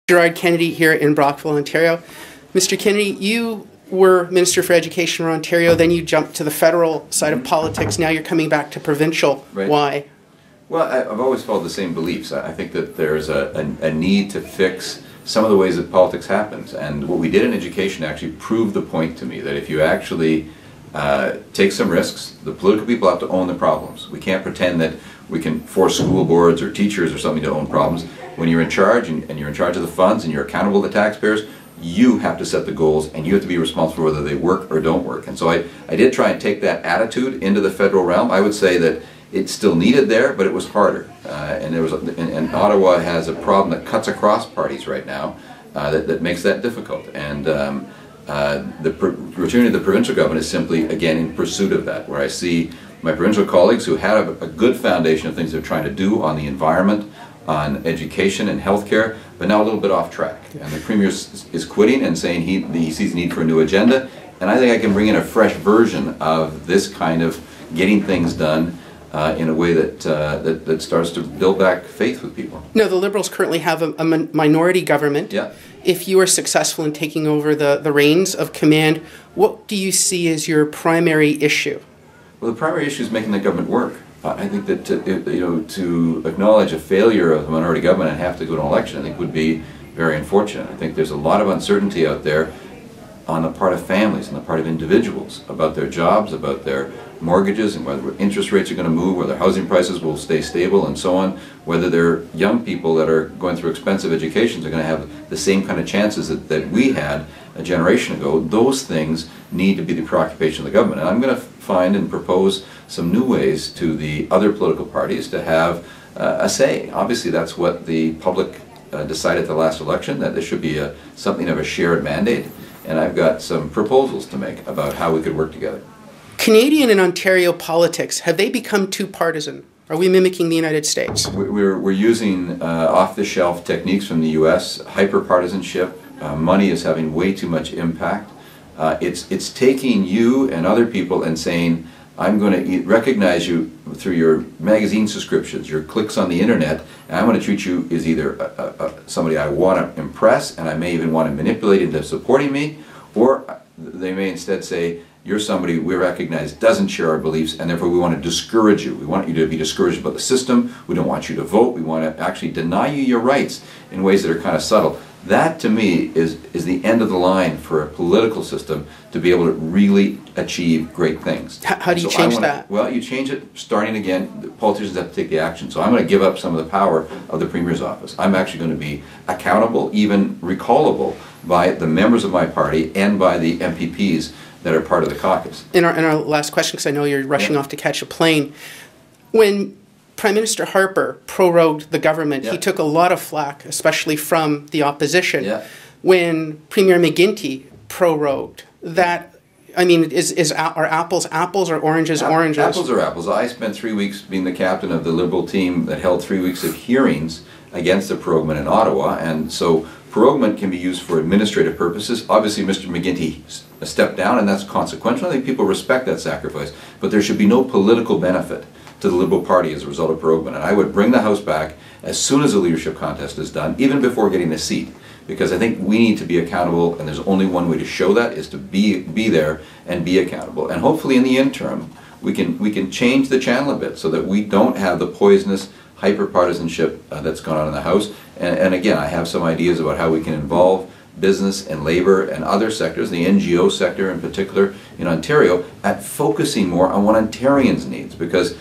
Gerard Kennedy here in Brockville, Ontario. Mr. Kennedy, you were Minister for Education in Ontario, then you jumped to the federal side of politics, now you're coming back to provincial. Right. Why? Well, I've always followed the same beliefs. I think that there's a need to fix some of the ways that politics happens, and what we did in education actually proved the point to me, that if you actually take some risks, the political people have to own the problems. We can't pretend that we can force school boards or teachers or something to own problems. When you're in charge and you're in charge of the funds and you're accountable to taxpayers, you have to set the goals and you have to be responsible for whether they work or don't work. And so I did try and take that attitude into the federal realm. I would say that it's still needed there, but it was harder. And Ottawa has a problem that cuts across parties right now that makes that difficult. And the opportunity of the provincial government is simply, again, in pursuit of that, where I see my provincial colleagues who have a good foundation of things they're trying to do on the environment, on education and healthcare, but now a little bit off track. And the Premier is quitting and saying he sees the need for a new agenda, and I think I can bring in a fresh version of this kind of getting things done in a way that starts to build back faith with people. No, the Liberals currently have a minority government. Yeah. If you are successful in taking over the reins of command, what do you see as your primary issue? Well, the primary issue is making the government work. I think that to acknowledge a failure of the minority government and have to go to an election, I think would be very unfortunate. I think there's a lot of uncertainty out there on the part of families, on the part of individuals, about their jobs, about their mortgages, and whether interest rates are going to move, whether housing prices will stay stable, and so on, whether they're young people that are going through expensive educations are going to have the same kind of chances that we had a generation ago. Those things need to be the preoccupation of the government. And I'm going to find and propose some new ways to the other political parties to have a say. Obviously, that's what the public decided at the last election, that there should be something of a shared mandate. And I've got some proposals to make about how we could work together. Canadian and Ontario politics, have they become too partisan? Are we mimicking the United States? We're using off-the-shelf techniques from the U.S., hyper-partisanship. Money is having way too much impact. It's taking you and other people and saying, I'm going to recognize you through your magazine subscriptions, your clicks on the internet, and I'm going to treat you as either somebody I want to impress, and I may even want to manipulate into supporting me, or they may instead say, you're somebody we recognize doesn't share our beliefs, and therefore we want to discourage you. We want you to be discouraged about the system. We don't want you to vote. We want to actually deny you your rights in ways that are kind of subtle. That, to me, is the end of the line for a political system to be able to really achieve great things. How do you change that? Well, you change it starting again. The politicians have to take the action. So I'm going to give up some of the power of the Premier's office. I'm actually going to be accountable, even recallable, by the members of my party and by the MPPs that are part of the caucus. In our last question, because I know you're rushing off to catch a plane, when Prime Minister Harper prorogued the government, he took a lot of flack, especially from the opposition. When Premier McGuinty prorogued, that, I mean, are apples apples or oranges oranges? Apples are apples. I spent 3 weeks being the captain of the Liberal team that held 3 weeks of hearings against the prorogement in Ottawa, and so prorogement can be used for administrative purposes. Obviously, Mr. McGuinty stepped down, and that's consequential. I think people respect that sacrifice, but there should be no political benefit to the Liberal Party as a result of prorogement. And I would bring the House back as soon as the leadership contest is done, even before getting a seat, because I think we need to be accountable, and there's only one way to show that, is to be there and be accountable. And hopefully in the interim, we can change the channel a bit so that we don't have the poisonous hyper-partisanship that's gone on in the House. And again, I have some ideas about how we can involve business and labor and other sectors, the NGO sector in particular in Ontario, at focusing more on what Ontarians needs, because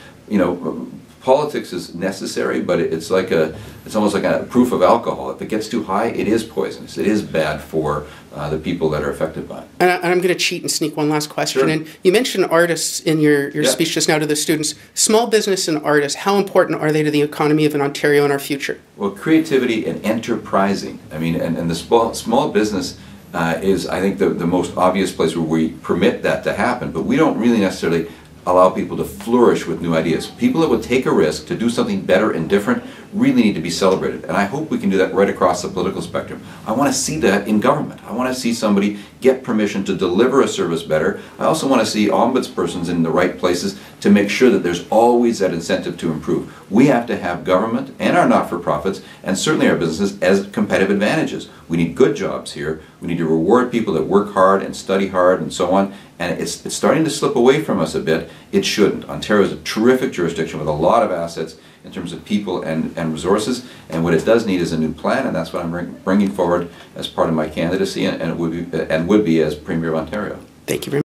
politics is necessary, but it's almost like a proof of alcohol. If it gets too high, it is poisonous. It is bad for the people that are affected by it. And I'm going to cheat and sneak one last question. Sure. And you mentioned artists in your speech just now to the students. Small business and artists, how important are they to the economy of Ontario and our future? Well, creativity and enterprising. I mean, and the small business is, I think, the most obvious place where we permit that to happen, but we don't really necessarily allow people to flourish with new ideas. People that would take a risk to do something better and different really need to be celebrated. And I hope we can do that right across the political spectrum. I want to see that in government. I want to see somebody get permission to deliver a service better. I also want to see ombudspersons in the right places to make sure that there's always that incentive to improve. We have to have government and our not-for-profits, and certainly our businesses, as competitive advantages. We need good jobs here. We need to reward people that work hard and study hard and so on. And it's starting to slip away from us a bit. It shouldn't. Ontario is a terrific jurisdiction with a lot of assets in terms of people and resources. And what it does need is a new plan, and that's what I'm bringing forward as part of my candidacy, and it would be as Premier of Ontario. Thank you very much.